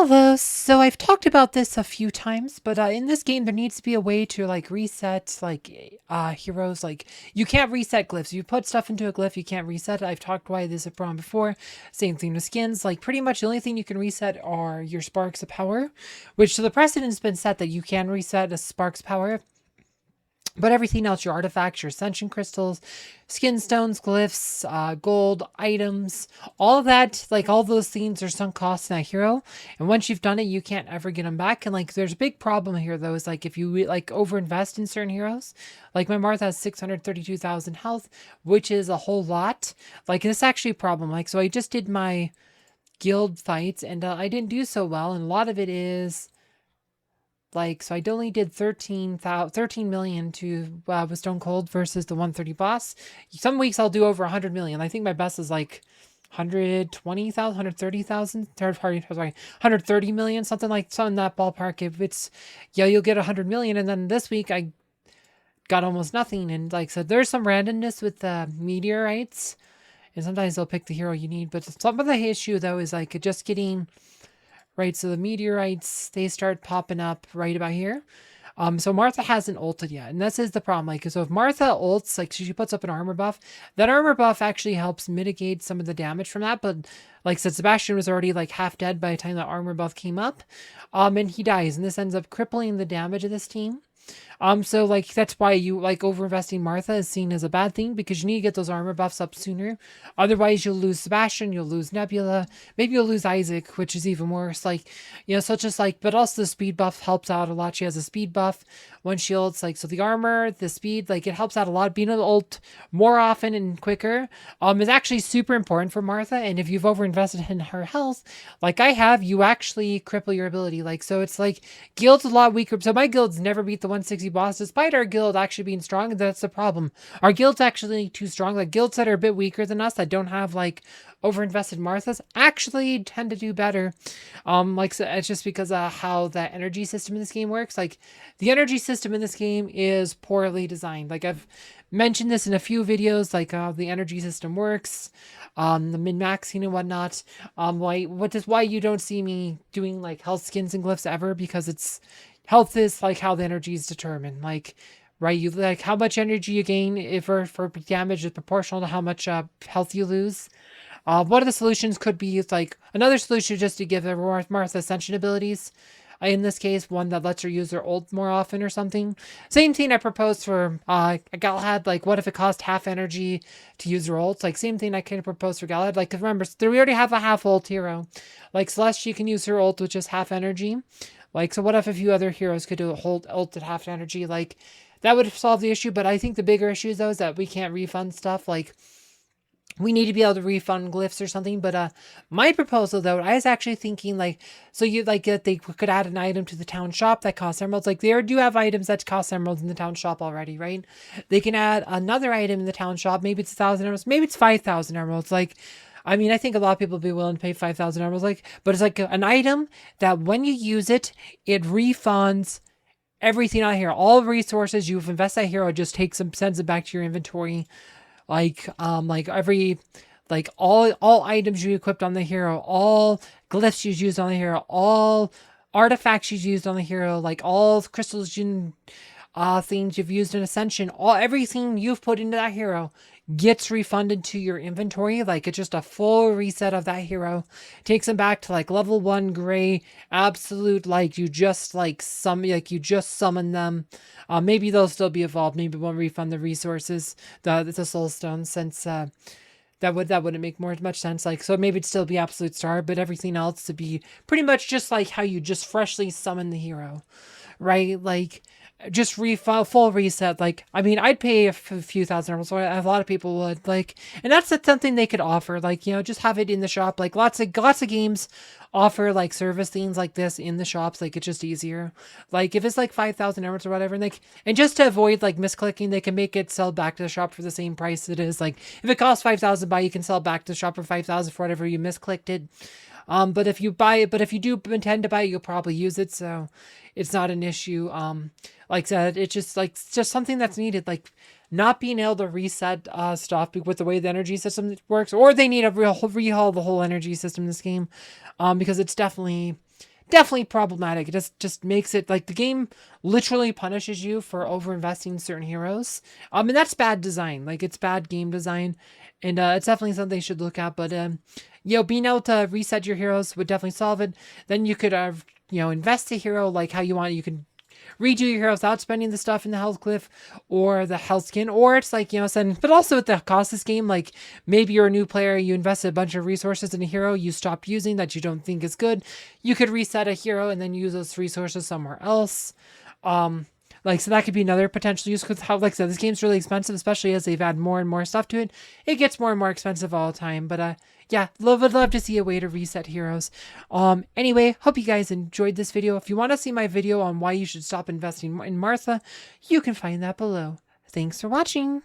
Hello. So I've talked about this a few times, but in this game there needs to be a way to like reset heroes. Like you can't reset glyphs. You put stuff into a glyph, you can't reset it. I've talked why this is a problem before. Same thing with skins. Like pretty much the only thing you can reset are your sparks of power, which so the precedent's been set that you can reset a sparks power. But everything else, your artifacts, your ascension crystals, skin stones, glyphs, gold, items, all of that, like all those things are sunk costs in that hero. And once you've done it, you can't ever get them back. And like, there's a big problem here though, is like if you like overinvest in certain heroes, like my Martha has 632,000 health, which is a whole lot. Like it's actually a problem. Like, so I just did my guild fights and I didn't do so well. And a lot of it is like, so I only did 13 million to with Stone Cold versus the 130 boss. Some weeks I'll do over 100 million. I think my best is like 120,000, 130,000, third party, sorry, 130 million, something in that ballpark. If it's, yeah, you'll get 100 million. And then this week I got almost nothing. And like, so there's some randomness with the meteorites. And sometimes they'll pick the hero you need. But some of the issue though is like just getting, right, so the meteorites, they start popping up right about here. So Martha hasn't ulted yet, and this is the problem. Like, so if Martha ults, like she puts up an armor buff, that armor buff actually helps mitigate some of the damage from that. But like, so Sebastian was already like half dead by the time that armor buff came up, and he dies, and this ends up crippling the damage of this team. So like that's why you like overinvesting Martha is seen as a bad thing because you need to get those armor buffs up sooner. Otherwise, you'll lose Sebastian, you'll lose Nebula, maybe you'll lose Isaac, which is even worse. Like, you know, so it's just like, but also the speed buff helps out a lot. She has a speed buff when she ults, like, so the armor, the speed, like it helps out a lot. Being able to ult more often and quicker is actually super important for Martha. And if you've overinvested in her health, like I have, you actually cripple your ability. Like, so it's like guild's a lot weaker. So my guild's never beat the 160 boss, despite our guild actually being strong. That's the problem. Our guild's actually too strong. Like guilds that are a bit weaker than us, that don't have like overinvested Marthas, actually tend to do better. Like so it's just because of how the energy system in this game works. Like the energy system in this game is poorly designed. Like I've mentioned this in a few videos, like how the energy system works, the min-maxing and whatnot. Why you don't see me doing like health skins and glyphs ever, because it's health is like how the energy is determined. Like, right, you like how much energy you gain if for damage is proportional to how much health you lose. One of the solutions could be like another solution just to give Martha ascension abilities. In this case, one that lets her use her ult more often or something. Same thing I proposed for Galahad. Like, what if it cost half energy to use her ult? Like, same thing I kind of proposed for Galahad. Like, remember, we already have a half ult hero. Like, Celeste, she can use her ult with just half energy. Like, so what if a few other heroes could do a whole ult at half energy? Like, that would solve the issue. But I think the bigger issue, though, is that we can't refund stuff. Like, we need to be able to refund glyphs or something. But my proposal, though, I was actually thinking, like, so you like they could add an item to the town shop that costs emeralds. Like, they do have items that cost emeralds in the town shop already, right? They can add another item in the town shop. Maybe it's 1,000 emeralds. Maybe it's 5,000 emeralds. Like, I mean, I think a lot of people would be willing to pay 5,000 emeralds. Like, but it's like an item that when you use it, it refunds everything on here. All resources you've invested that hero just sends it back to your inventory. Like every, like all items you equipped on the hero, all glyphs you used on the hero, all artifacts you used on the hero, like all crystals things you've used in Ascension, everything you've put into that hero gets refunded to your inventory. Like it's just a full reset of that hero, takes them back to like level 1 gray absolute. Like you just summon them. Maybe they'll still be evolved. Maybe won't refund the resources, the soul stones, since that wouldn't make much sense. Like, so maybe it'd still be absolute star, but everything else to be pretty much just like how you just freshly summon the hero, right? Like just full reset. Like, I mean, I'd pay a few thousand emeralds, so a lot of people would, like, and that's something they could offer. Like, you know, just have it in the shop. Like lots of games offer like service things like this in the shops. Like it's just easier. Like if it's like 5,000 emeralds or whatever, and just to avoid like misclicking, they can make it sell back to the shop for the same price it is. Like if it costs 5,000 buy, you can sell back to the shop for 5,000 for whatever you misclicked it. But if you do intend to buy it, you'll probably use it, so it's not an issue. Like I said, it's just something that's needed. Like not being able to reset stuff with the way the energy system works, or they need to rehaul the whole energy system in this game, because it's definitely definitely problematic. It just makes it like the game literally punishes you for overinvesting in certain heroes. And that's bad design. Like it's bad game design, and it's definitely something you should look at. But being able to reset your heroes would definitely solve it. Then you could invest a hero like how you want. You can redo your heroes without spending the stuff in the health glyph or the health skin, or it's like, send, but also at the cost of this game, like maybe you're a new player, you invested a bunch of resources in a hero you stop using that you don't think is good. You could reset a hero and then use those resources somewhere else. So that could be another potential use, because how, like I said, this game's really expensive, especially as they've added more and more stuff to it. It gets more and more expensive all the time, but yeah, would love to see a way to reset heroes. Anyway, hope you guys enjoyed this video. If you want to see my video on why you should stop investing in Martha, you can find that below. Thanks for watching.